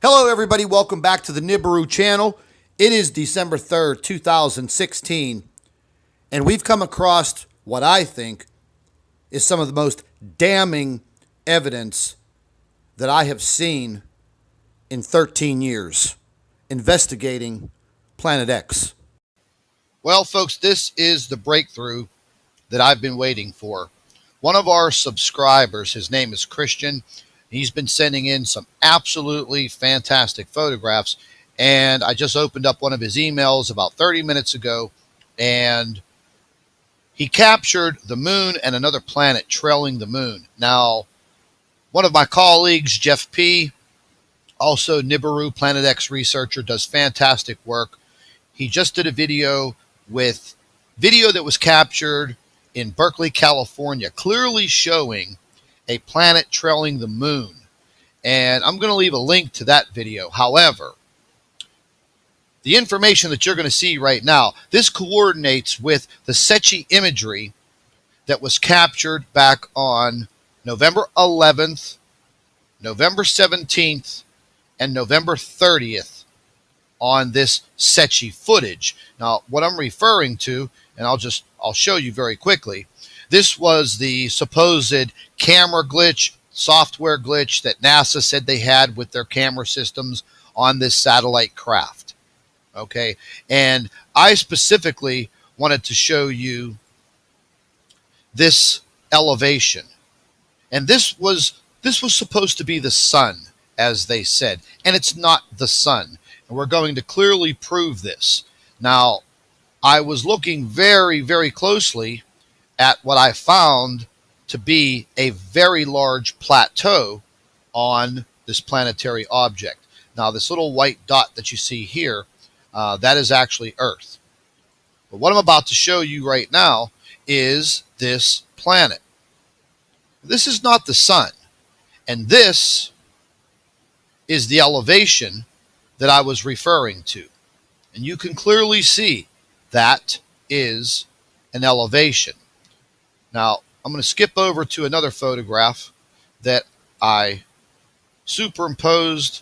Hello, everybody. Welcome back to the Nibiru channel. It is December 3rd, 2016, and we've come across what I think is some of the most damning evidence that I have seen in 13 years investigating Planet X. Well, folks, this is the breakthrough that I've been waiting for. One of our subscribers, his name is Christian, he's been sending in some absolutely fantastic photographs, and I just opened up one of his emails about 30 minutes ago, and he captured the moon and another planet trailing the moon. Now, one of my colleagues, Jeff P., also Nibiru Planet X researcher, does fantastic work. He just did a video that was captured in Berkeley, California, clearly showing a planet trailing the moon. And I'm going to leave a link to that video. However, the information that you're going to see right now, this coordinates with the SETI imagery that was captured back on November 11th, November 17th, and November 30th on this SETI footage. Now, what I'm referring to, and I'll show you very quickly, this was the supposed camera glitch, software glitch that NASA said they had with their camera systems on this satellite craft. Okay, and I specifically wanted to show you this elevation, and this was supposed to be the sun, as they said, and it's not the sun, and we're going to clearly prove this. Now, I was looking very, very closely at what I found to be a very large plateau on this planetary object. Now, this little white dot that you see here, that is actually Earth. But what I'm about to show you right now is this planet. This is not the sun, and this is the elevation that I was referring to. And you can clearly see that is an elevation. Now, I'm going to skip over to another photograph that I superimposed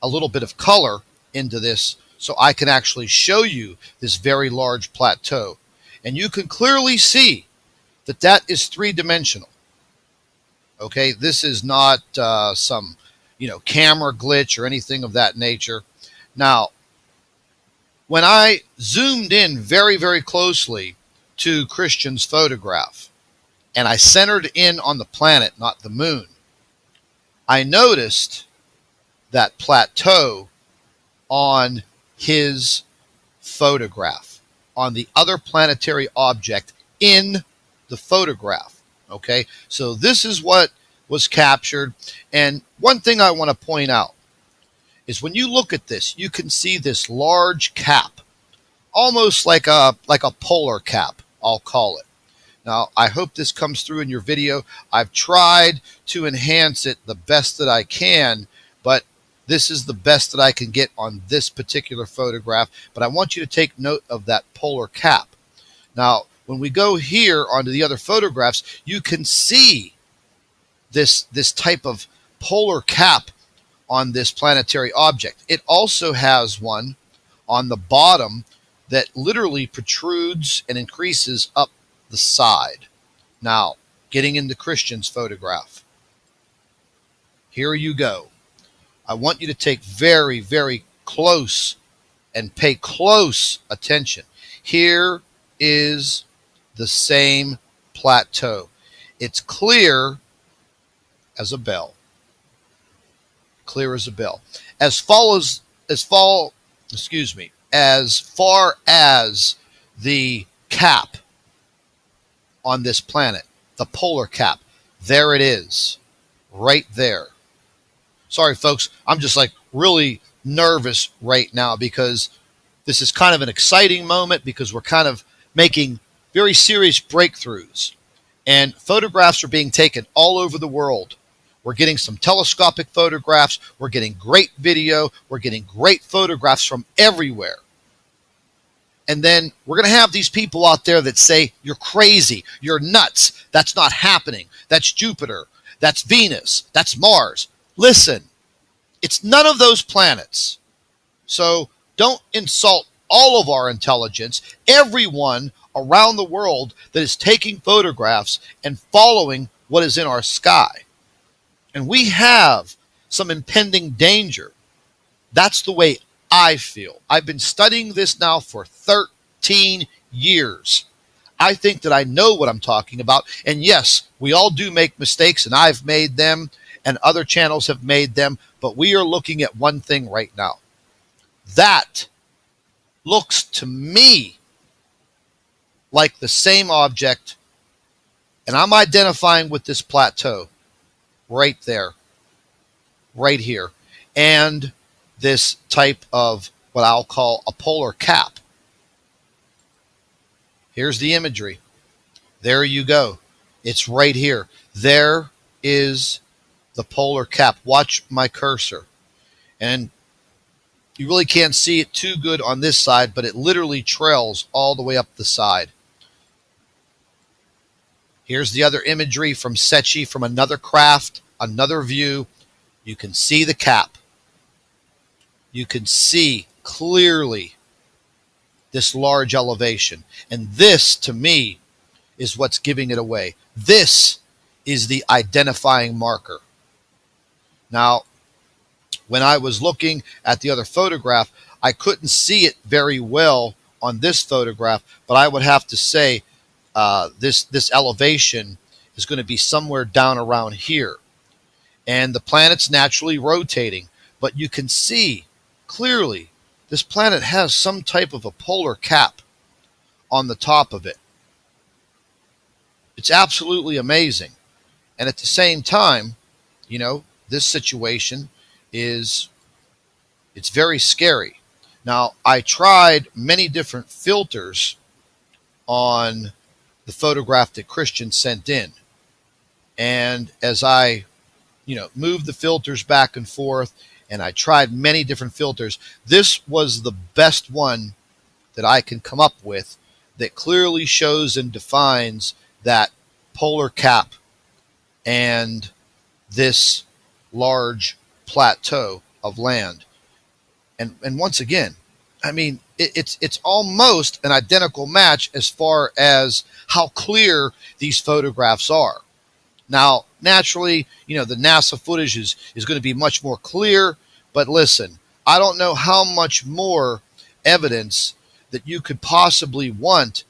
a little bit of color into this so I can actually show you this very large plateau. And you can clearly see that that is three-dimensional. Okay, this is not some, camera glitch or anything of that nature. Now, when I zoomed in very, very closely to Christian's photograph, and I centered in on the planet, not the moon, I noticed that plateau on his photograph, on the other planetary object in the photograph. Okay, so this is what was captured. And one thing I want to point out is when you look at this, you can see this large cap, almost like a polar cap, I'll call it. Now, I hope this comes through in your video. I've tried to enhance it the best that I can, but this is the best that I can get on this particular photograph. But I want you to take note of that polar cap. Now, when we go here onto the other photographs, you can see this type of polar cap on this planetary object. It also has one on the bottom that literally protrudes and increases up the side. Now, getting into Christian's photograph. Here you go. I want you to take very, very close and pay close attention. Here is the same plateau. It's clear as a bell. Clear as a bell. As far as the cap on this planet, the polar cap, there it is, right there. Sorry, folks, I'm just really nervous right now because this is kind of an exciting moment because we're kind of making very serious breakthroughs, and photographs are being taken all over the world. We're getting some telescopic photographs. We're getting great video. We're getting great photographs from everywhere. And then we're going to have these people out there that say, you're crazy, you're nuts, that's not happening, that's Jupiter, that's Venus, that's Mars. Listen, It's none of those planets. So don't insult all of our intelligence, everyone around the world that is taking photographs and following what is in our sky. And we have some impending danger. That's the way I feel. I've been studying this now for 13 years. I think that I know what I'm talking about. And yes, we all do make mistakes, and I've made them, and other channels have made them. But we are looking at one thing right now. That looks to me like the same object, and I'm identifying with this plateau right there, right here, and this type of what I'll call a polar cap. Here's the imagery. There you go. It's right here. There is the polar cap. Watch my cursor. And you really can't see it too good on this side, but it literally trails all the way up the side. Here's the other imagery from SETI, from another craft, another view. You can see the cap. You can see clearly this large elevation. And this, to me, is what's giving it away. This is the identifying marker. Now, when I was looking at the other photograph, I couldn't see it very well on this photograph, but I would have to say this elevation is going to be somewhere down around here. And the planet's naturally rotating, but you can see clearly this planet has some type of a polar cap on the top of it. It's absolutely amazing. And at the same time, you know, this situation it's very scary. Now, I tried many different filters on the photograph that Christian sent in. And as I, moved the filters back and forth, and I tried many different filters, this was the best one that I can come up with that clearly shows and defines that polar cap and this large plateau of land. And once again, I mean, it's almost an identical match as far as how clear these photographs are. Now, naturally, the NASA footage is going to be much more clear, but listen, I don't know how much more evidence that you could possibly want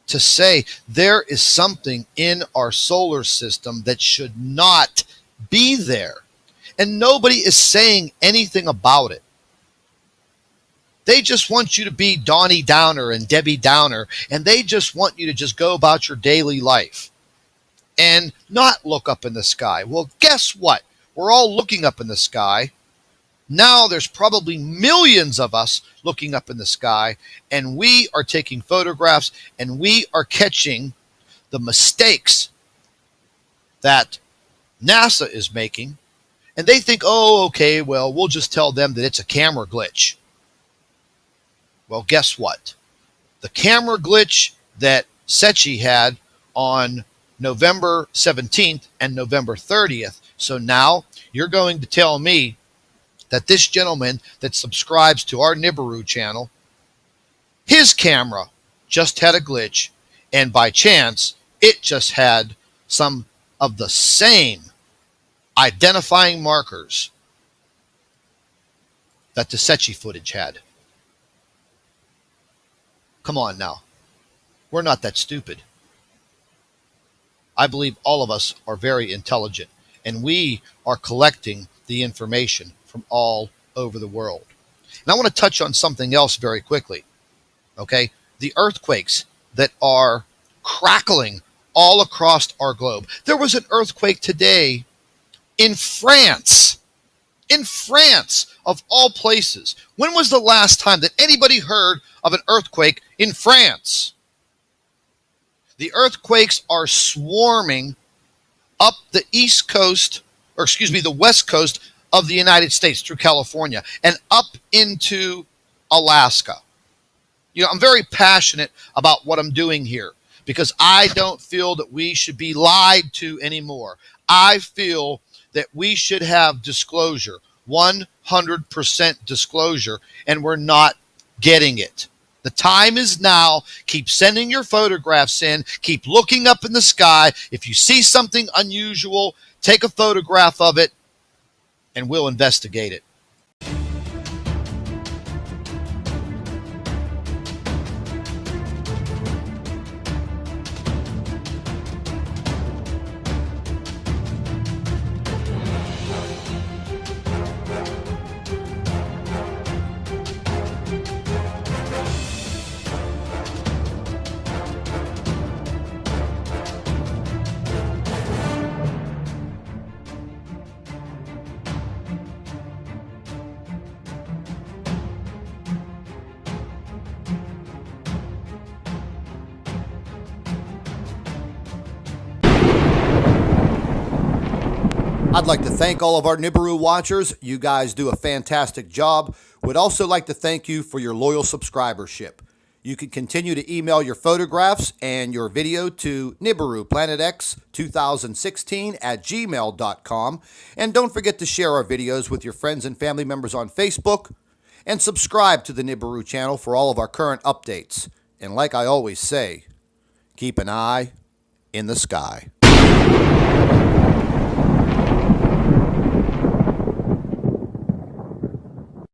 to say there is something in our solar system that should not be there. And nobody is saying anything about it. They just want you to be Donnie Downer and Debbie Downer, and they just want you to just go about your daily life and not look up in the sky. Well, guess what? We're all looking up in the sky. Now there's probably millions of us looking up in the sky, and we are taking photographs, and we are catching the mistakes that NASA is making. And they think, oh, okay, well, we'll just tell them that it's a camera glitch. Well, guess what? The camera glitch that SETI had on November 17th and November 30th. So now you're going to tell me that this gentleman that subscribes to our Nibiru channel, his camera just had a glitch, and by chance, it just had some of the same identifying markers that the SETI footage had. Come on now. We're not that stupid. I believe all of us are very intelligent, and we are collecting the information from all over the world. And I want to touch on something else very quickly. Okay? The earthquakes that are crackling all across our globe. There was an earthquake today in France. In France, of all places. When was the last time that anybody heard of an earthquake in France? The earthquakes are swarming up the the west coast of the United States through California and up into Alaska. I'm very passionate about what I'm doing here because I don't feel that we should be lied to anymore. I feel that we should have disclosure. 100% disclosure, and we're not getting it. The time is now. Keep sending your photographs in. Keep looking up in the sky. If you see something unusual, take a photograph of it, and we'll investigate it. I'd like to thank all of our Nibiru watchers. You guys do a fantastic job. Would also like to thank you for your loyal subscribership. You can continue to email your photographs and your video to NibiruPlanetX2016@gmail.com. And don't forget to share our videos with your friends and family members on Facebook. And subscribe to the Nibiru channel for all of our current updates. And like I always say, keep an eye in the sky.